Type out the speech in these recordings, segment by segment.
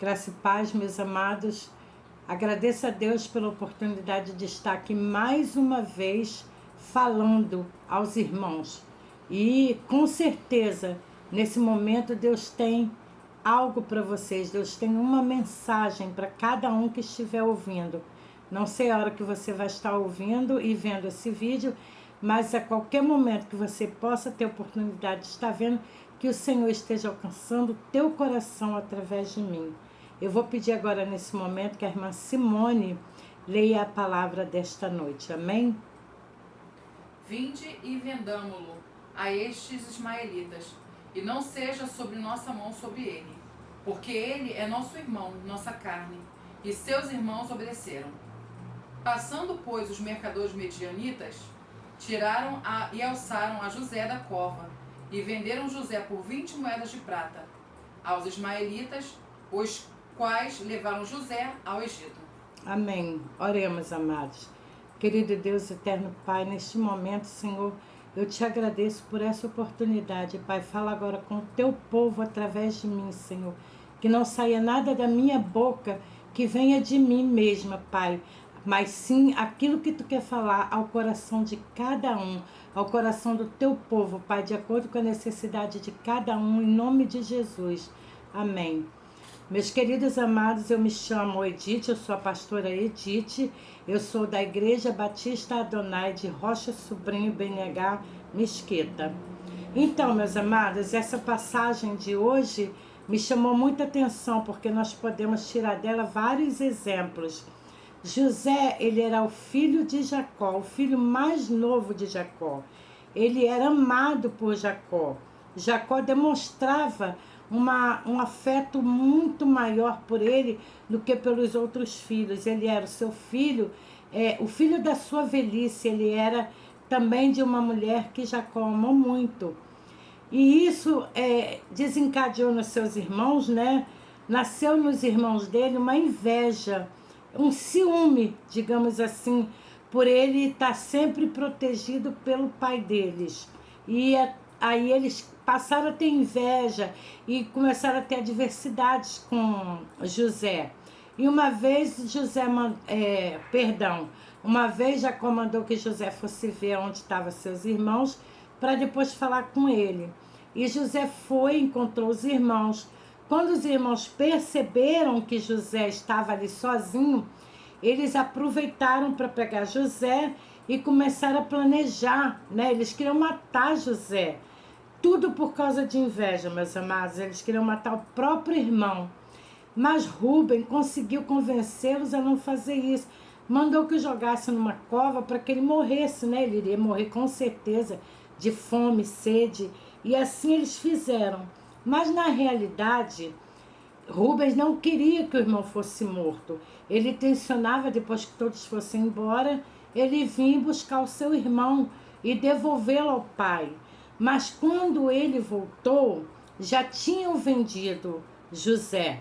Graça e paz, meus amados. Agradeço a Deus pela oportunidade de estar aqui mais uma vez falando aos irmãos. E com certeza, nesse momento, Deus tem algo para vocês. Deus tem uma mensagem para cada um que estiver ouvindo. Não sei a hora que você vai estar ouvindo e vendo esse vídeo, mas a qualquer momento que você possa ter oportunidade de estar vendo, que o Senhor esteja alcançando o teu coração através de mim. Eu vou pedir agora nesse momento que a irmã Simone leia a palavra desta noite. Amém? Vinde e vendamo-lo a estes ismaelitas, e não seja sobre nossa mão sobre ele, porque ele é nosso irmão, nossa carne, e seus irmãos obedeceram. Passando, pois, os mercadores medianitas, tiraram e alçaram a José da cova, e venderam José por 20 moedas de prata aos ismaelitas, os quais levaram José ao Egito. Amém. Oremos, amados. Querido Deus, eterno Pai, neste momento, Senhor, eu te agradeço por essa oportunidade, Pai. Fala agora com o teu povo através de mim, Senhor. Que não saia nada da minha boca que venha de mim mesma, Pai. Mas sim aquilo que tu quer falar ao coração de cada um, ao coração do teu povo, Pai, de acordo com a necessidade de cada um, em nome de Jesus. Amém. Meus queridos amados, eu me chamo Edith, eu sou a pastora Edith, eu sou da Igreja Batista Adonai de Rocha Sobrinho BNH Mesquita. Então, meus amados, essa passagem de hoje me chamou muita atenção, porque nós podemos tirar dela vários exemplos. José, ele era o filho de Jacó, o filho mais novo de Jacó. Ele era amado por Jacó. Jacó demonstrava um afeto muito maior por ele do que pelos outros filhos. Ele era o seu filho, o filho da sua velhice. Ele era também de uma mulher que Jacó amou muito. E isso desencadeou nos seus irmãos, né? Nasceu nos irmãos dele uma inveja, um ciúme, digamos assim, por ele estar sempre protegido pelo pai deles. E aí eles passaram a ter inveja e começaram a ter adversidades com José. E uma vez uma vez Jacó mandou que José fosse ver onde estavam seus irmãos para depois falar com ele. E José foi, encontrou os irmãos. Quando os irmãos perceberam que José estava ali sozinho, eles aproveitaram para pegar José e começaram a planejar, né? Eles queriam matar José. Tudo por causa de inveja, meus amados. Eles queriam matar o próprio irmão. Mas Rúben conseguiu convencê-los a não fazer isso. Mandou que o jogasse numa cova para que ele morresse, né? Ele iria morrer com certeza de fome, sede. E assim eles fizeram. Mas na realidade, Rubens não queria que o irmão fosse morto. Ele intencionava, depois que todos fossem embora, ele vir buscar o seu irmão e devolvê-lo ao pai. Mas quando ele voltou, já tinham vendido José.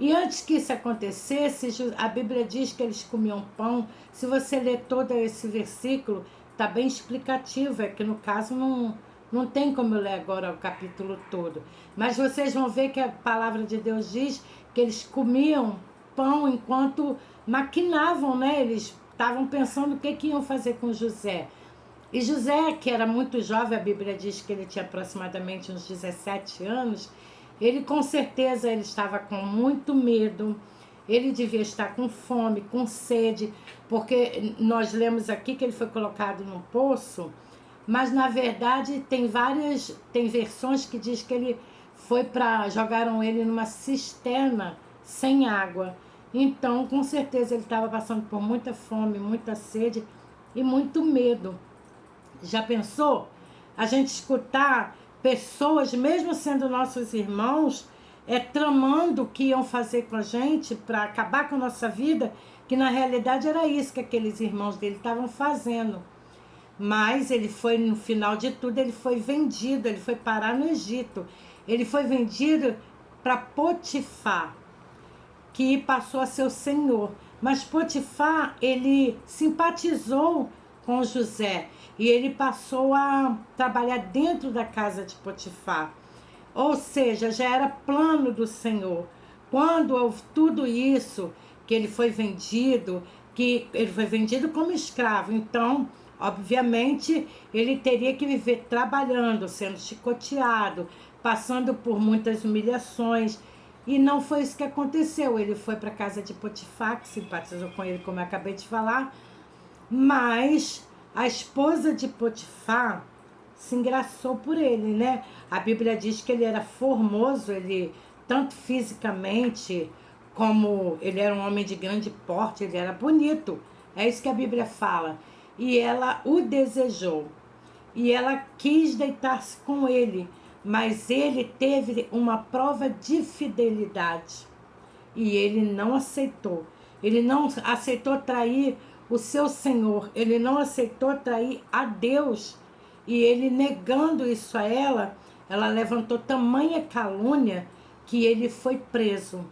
E antes que isso acontecesse, a Bíblia diz que eles comiam pão. Se você ler todo esse versículo, está bem explicativo. É que no caso não tem como eu ler agora o capítulo todo. Mas vocês vão ver que a palavra de Deus diz que eles comiam pão enquanto maquinavam, né? Eles estavam pensando o que iam fazer com José. E José, que era muito jovem, a Bíblia diz que ele tinha aproximadamente uns 17 anos, ele com certeza ele estava com muito medo, ele devia estar com fome, com sede, porque nós lemos aqui que ele foi colocado num poço, mas na verdade tem versões que diz que ele jogaram ele numa cisterna sem água. Então, com certeza ele estava passando por muita fome, muita sede e muito medo. Já pensou? A gente escutar pessoas, mesmo sendo nossos irmãos, tramando o que iam fazer com a gente para acabar com a nossa vida, que na realidade era isso que aqueles irmãos dele estavam fazendo. Mas ele foi, no final de tudo, ele foi vendido, ele foi parar no Egito. Ele foi vendido para Potifar, que passou a ser o senhor. Mas Potifar, ele simpatizou com José e ele passou a trabalhar dentro da casa de Potifar. Ou seja, já era plano do Senhor quando houve tudo isso, que ele foi vendido, como escravo, então, obviamente, ele teria que viver trabalhando, sendo chicoteado, passando por muitas humilhações. E não foi isso que aconteceu. Ele foi para a casa de Potifar, que simpatizou com ele, como eu acabei de falar, mas a esposa de Potifar se engraçou por ele, né? A Bíblia diz que ele era formoso, ele tanto fisicamente como ele era um homem de grande porte, ele era bonito. É isso que a Bíblia fala. E ela o desejou. E ela quis deitar-se com ele, mas ele teve uma prova de fidelidade. E ele não aceitou. Ele não aceitou trair o seu Senhor. Ele não aceitou trair a Deus. E ele negando isso a ela levantou tamanha calúnia que ele foi preso.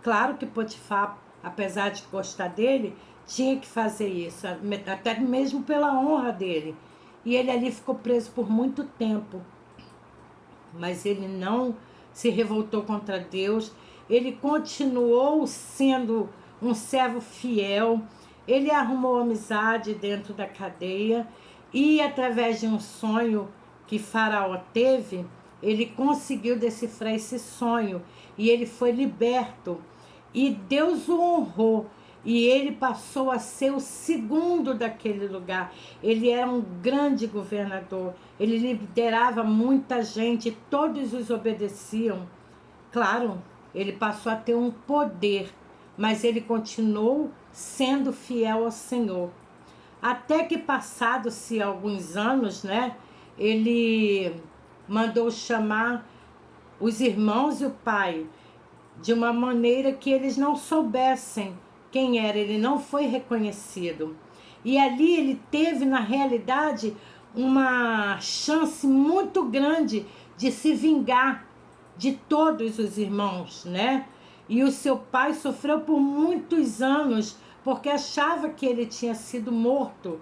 Claro que Potifar, apesar de gostar dele, tinha que fazer isso, até mesmo pela honra dele. E ele ali ficou preso por muito tempo. Mas ele não se revoltou contra Deus. Ele continuou sendo um servo fiel. Ele arrumou amizade dentro da cadeia. E através de um sonho que Faraó teve, ele conseguiu decifrar esse sonho. E ele foi liberto. E Deus o honrou. E ele passou a ser o segundo daquele lugar. Ele era um grande governador. Ele liderava muita gente, todos os obedeciam. Claro, ele passou a ter um poder, mas ele continuou sendo fiel ao Senhor. Até que passados-se alguns anos, né, ele mandou chamar os irmãos e o pai de uma maneira que eles não soubessem quem era, ele não foi reconhecido. E ali ele teve, na realidade, uma chance muito grande de se vingar de todos os irmãos, né? E o seu pai sofreu por muitos anos, porque achava que ele tinha sido morto.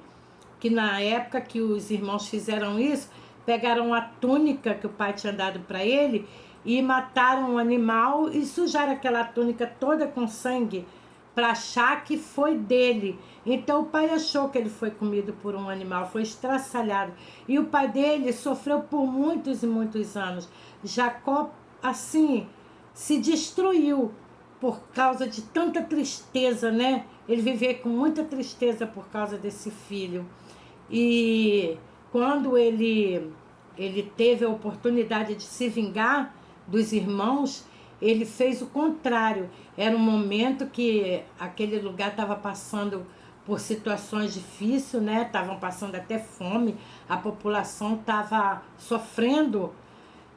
Que na época que os irmãos fizeram isso, pegaram a túnica que o pai tinha dado para ele e mataram um animal e sujaram aquela túnica toda com sangue, para achar que foi dele. Então o pai achou que ele foi comido por um animal, foi estraçalhado. E o pai dele sofreu por muitos e muitos anos. Jacó, assim, se destruiu por causa de tanta tristeza, né? Ele vivia com muita tristeza por causa desse filho. E quando ele teve a oportunidade de se vingar dos irmãos, ele fez o contrário. Era um momento que aquele lugar estava passando por situações difíceis, né? Estavam passando até fome, a população estava sofrendo,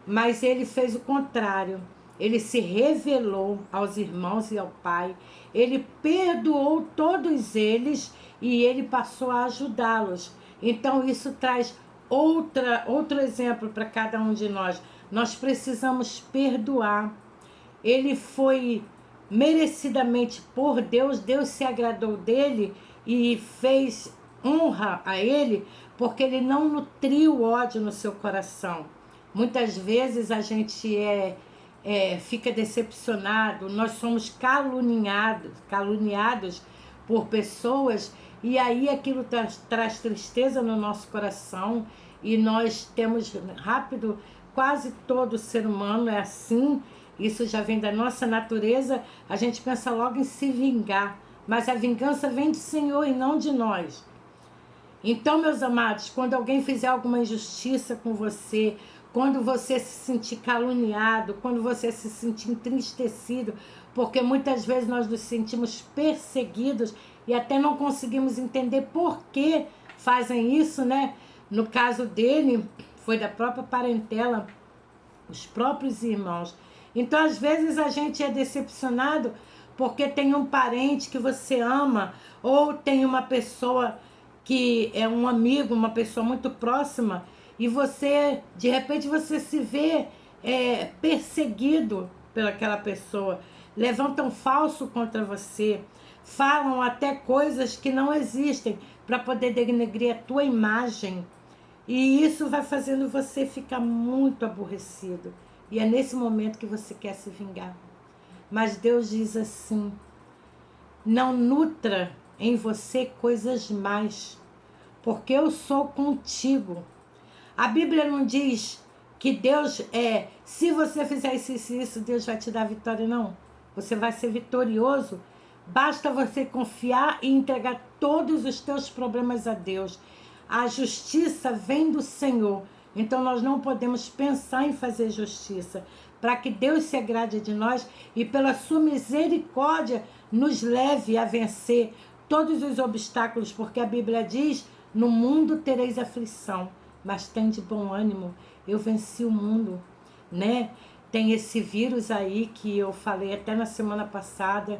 mas ele fez o contrário. Ele se revelou aos irmãos e ao pai, ele perdoou todos eles e ele passou a ajudá-los. Então isso traz outro exemplo para cada um de nós. Nós precisamos perdoar. Ele foi merecidamente por Deus, Deus se agradou dele e fez honra a ele, porque ele não nutriu ódio no seu coração. Muitas vezes a gente fica decepcionado, nós somos caluniados por pessoas, e aí aquilo traz tristeza no nosso coração, e nós temos rápido, quase todo ser humano é assim. Isso já vem da nossa natureza, a gente pensa logo em se vingar, mas a vingança vem do Senhor e não de nós. Então, meus amados, quando alguém fizer alguma injustiça com você, quando você se sentir caluniado, quando você se sentir entristecido, porque muitas vezes nós nos sentimos perseguidos e até não conseguimos entender por que fazem isso, né? No caso dele, foi da própria parentela, os próprios irmãos. Então, às vezes, a gente é decepcionado porque tem um parente que você ama, ou tem uma pessoa que é um amigo, uma pessoa muito próxima, e você, de repente, você se vê perseguido pelaquela pessoa. Levantam falso contra você, falam até coisas que não existem para poder denegrir a tua imagem. E isso vai fazendo você ficar muito aborrecido. E é nesse momento que você quer se vingar. Mas Deus diz assim: não nutra em você coisas mais, porque eu sou contigo. A Bíblia não diz que Deus se você fizer isso, Deus vai te dar vitória, não. Você vai ser vitorioso. Basta você confiar e entregar todos os teus problemas a Deus. A justiça vem do Senhor. Então nós não podemos pensar em fazer justiça, para que Deus se agrade de nós e pela sua misericórdia nos leve a vencer todos os obstáculos, porque a Bíblia diz: no mundo tereis aflição, mas tem de bom ânimo, eu venci o mundo, né? Tem esse vírus aí que eu falei até na semana passada,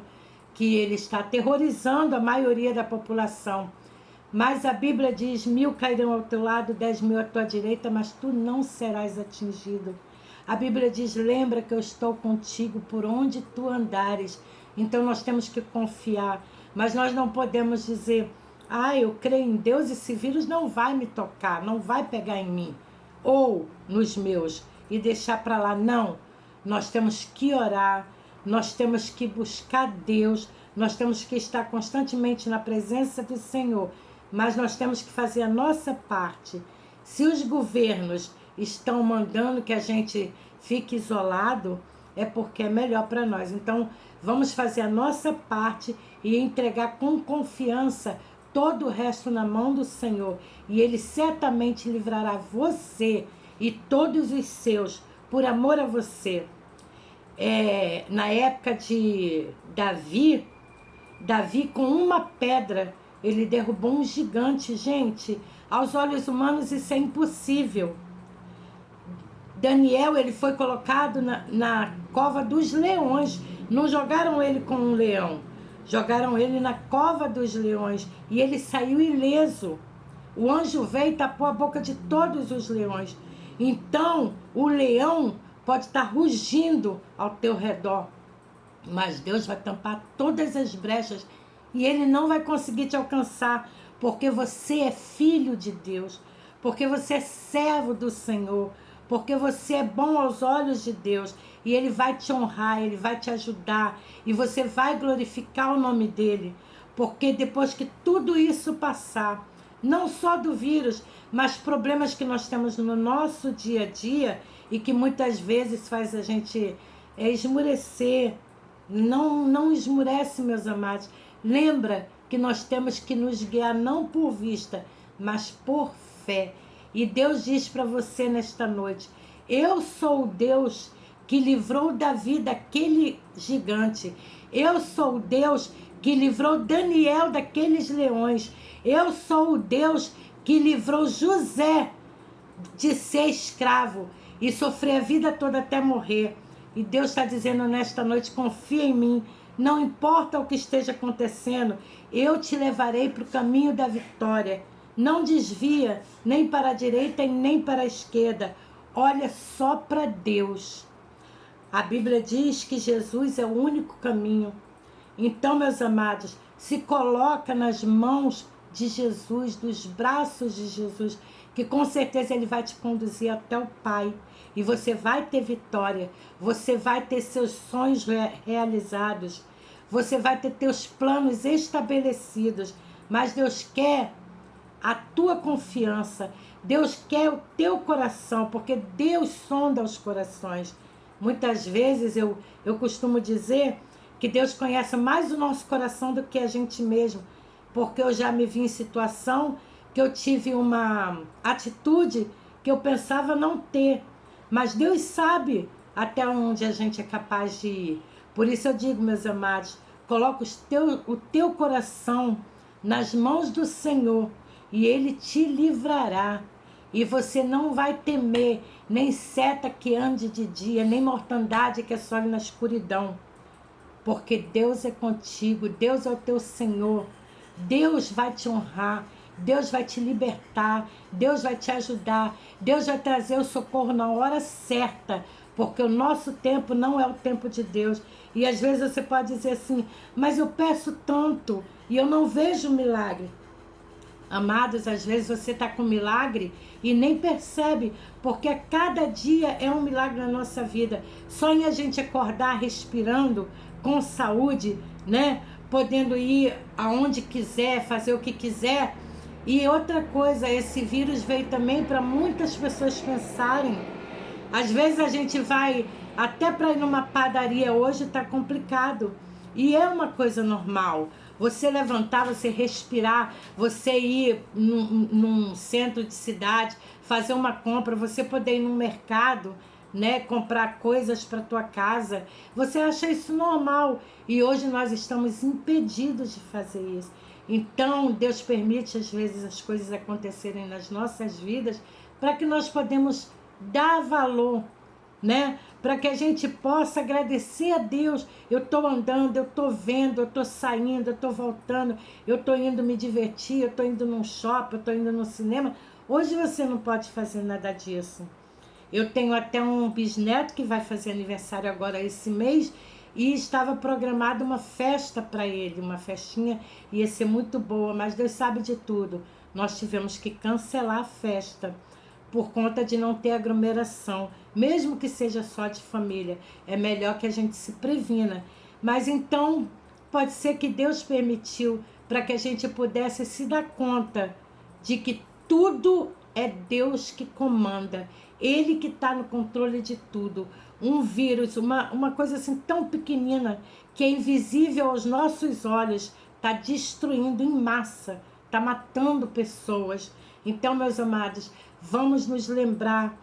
que ele está aterrorizando a maioria da população. Mas a Bíblia diz: 1000 cairão ao teu lado, 10.000 à tua direita, mas tu não serás atingido. A Bíblia diz: lembra que eu estou contigo por onde tu andares. Então nós temos que confiar, mas nós não podemos dizer: eu creio em Deus, esse vírus não vai me tocar, não vai pegar em mim ou nos meus, e deixar para lá. Não, nós temos que orar, nós temos que buscar Deus, nós temos que estar constantemente na presença do Senhor, mas nós temos que fazer a nossa parte. Se os governos estão mandando que a gente fique isolado, é porque é melhor para nós. Então, vamos fazer a nossa parte e entregar com confiança todo o resto na mão do Senhor. E Ele certamente livrará você e todos os seus, por amor a você. Na época de Davi com uma pedra, ele derrubou um gigante. Gente, aos olhos humanos isso é impossível. Daniel, ele foi colocado na cova dos leões. Não jogaram ele com um leão, jogaram ele na cova dos leões e ele saiu ileso. O anjo veio e tapou a boca de todos os leões. Então, o leão pode estar rugindo ao teu redor, mas Deus vai tampar todas as brechas e ele não vai conseguir te alcançar, porque você é filho de Deus, porque você é servo do Senhor, porque você é bom aos olhos de Deus, e Ele vai te honrar, Ele vai te ajudar, e você vai glorificar o nome dEle, porque depois que tudo isso passar, não só do vírus, mas problemas que nós temos no nosso dia a dia, e que muitas vezes faz a gente esmurecer, não esmurece, meus amados. Lembra que nós temos que nos guiar não por vista, mas por fé. E Deus diz para você nesta noite: eu sou o Deus que livrou Davi daquele gigante. Eu sou o Deus que livrou Daniel daqueles leões. Eu sou o Deus que livrou José de ser escravo e sofrer a vida toda até morrer. E Deus está dizendo nesta noite: confia em mim. Não importa o que esteja acontecendo, eu te levarei para o caminho da vitória. Não desvia nem para a direita e nem para a esquerda. Olha só para Deus. A Bíblia diz que Jesus é o único caminho. Então, meus amados, se coloca nas mãos de Jesus, dos braços de Jesus, que com certeza Ele vai te conduzir até o Pai. E você vai ter vitória, você vai ter seus sonhos realizados, você vai ter teus planos estabelecidos. Mas Deus quer a tua confiança, Deus quer o teu coração, porque Deus sonda os corações. Muitas vezes eu costumo dizer que Deus conhece mais o nosso coração do que a gente mesmo, porque eu já me vi em situação que eu tive uma atitude que eu pensava não ter, mas Deus sabe até onde a gente é capaz de ir. Por isso eu digo, meus amados, coloca o teu coração nas mãos do Senhor e Ele te livrará. E você não vai temer nem seta que ande de dia, nem mortandade que assole na escuridão. Porque Deus é contigo, Deus é o teu Senhor. Deus vai te honrar, Deus vai te libertar, Deus vai te ajudar, Deus vai trazer o socorro na hora certa, porque o nosso tempo não é o tempo de Deus. E às vezes você pode dizer assim: mas eu peço tanto e eu não vejo milagre. Amados, às vezes você está com milagre e nem percebe, porque a cada dia é um milagre na nossa vida. Só em a gente acordar respirando, com saúde, né? Podendo ir aonde quiser, fazer o que quiser. E outra coisa, esse vírus veio também para muitas pessoas pensarem. Às vezes a gente vai até para ir numa padaria hoje, está complicado. E é uma coisa normal. Você levantar, você respirar, você ir num centro de cidade, fazer uma compra, você poder ir num mercado, né, comprar coisas para tua casa. Você acha isso normal. E hoje nós estamos impedidos de fazer isso. Então, Deus permite às vezes as coisas acontecerem nas nossas vidas para que nós podemos dar valor, né? Para que a gente possa agradecer a Deus. Eu estou andando, eu estou vendo, eu estou saindo, eu estou voltando, eu estou indo me divertir, eu estou indo num shopping, eu estou indo no cinema. Hoje você não pode fazer nada disso. Eu tenho até um bisneto que vai fazer aniversário agora esse mês e estava programada uma festa para ele, uma festinha, ia ser muito boa, mas Deus sabe de tudo. Nós tivemos que cancelar a festa por conta de não ter aglomeração, mesmo que seja só de família. É melhor que a gente se previna. Mas então, pode ser que Deus permitiu para que a gente pudesse se dar conta de que tudo é Deus que comanda. Ele que está no controle de tudo. Um vírus, uma coisa assim tão pequenina, que é invisível aos nossos olhos, está destruindo em massa, está matando pessoas. Então, meus amados, vamos nos lembrar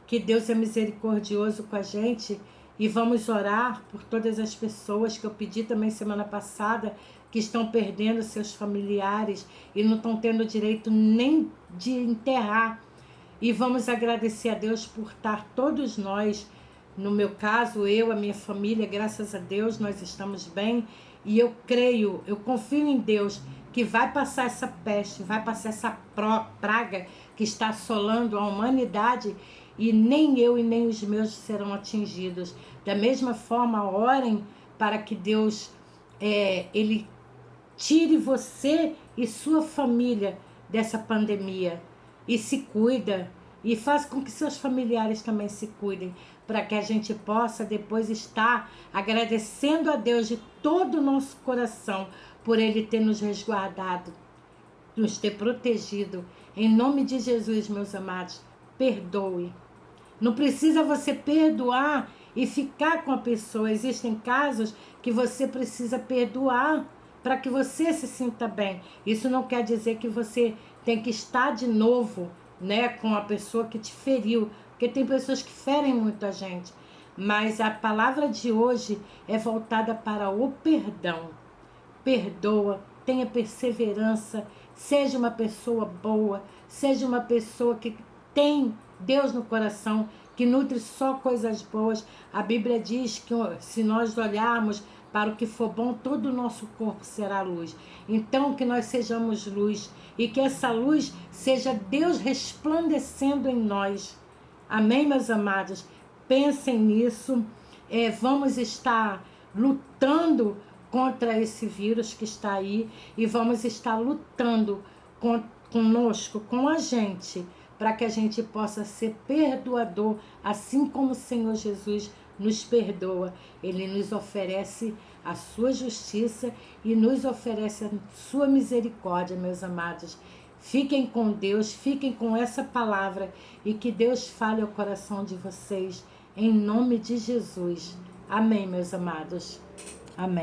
que Deus é misericordioso com a gente e vamos orar por todas as pessoas que eu pedi também semana passada, que estão perdendo seus familiares e não estão tendo direito nem de enterrar. E vamos agradecer a Deus por estar todos nós, no meu caso, eu, a minha família, graças a Deus, nós estamos bem. E eu creio, eu confio em Deus, que vai passar essa peste, vai passar essa praga que está assolando a humanidade e nem eu e nem os meus serão atingidos. Da mesma forma, orem para que Deus, Ele tire você e sua família dessa pandemia. E se cuida, e faz com que seus familiares também se cuidem, para que a gente possa depois estar agradecendo a Deus de todo o nosso coração por Ele ter nos resguardado, nos ter protegido. Em nome de Jesus, meus amados, perdoe. Não precisa você perdoar e ficar com a pessoa. Existem casos que você precisa perdoar para que você se sinta bem. Isso não quer dizer que você tem que estar de novo, né, com a pessoa que te feriu, porque tem pessoas que ferem muito a gente. Mas a palavra de hoje é voltada para o perdão. Perdoa, tenha perseverança, seja uma pessoa boa, seja uma pessoa que tem Deus no coração, que nutre só coisas boas. A Bíblia diz que se nós olharmos para o que for bom, todo o nosso corpo será luz. Então, que nós sejamos luz e que essa luz seja Deus resplandecendo em nós. Amém, meus amados? Pensem nisso. Vamos estar lutando contra esse vírus que está aí e vamos estar lutando conosco, com a gente, para que a gente possa ser perdoador, assim como o Senhor Jesus nos perdoa. Ele nos oferece a sua justiça e nos oferece a sua misericórdia, meus amados. Fiquem com Deus, fiquem com essa palavra e que Deus fale ao coração de vocês, em nome de Jesus. Amém, meus amados. Amém.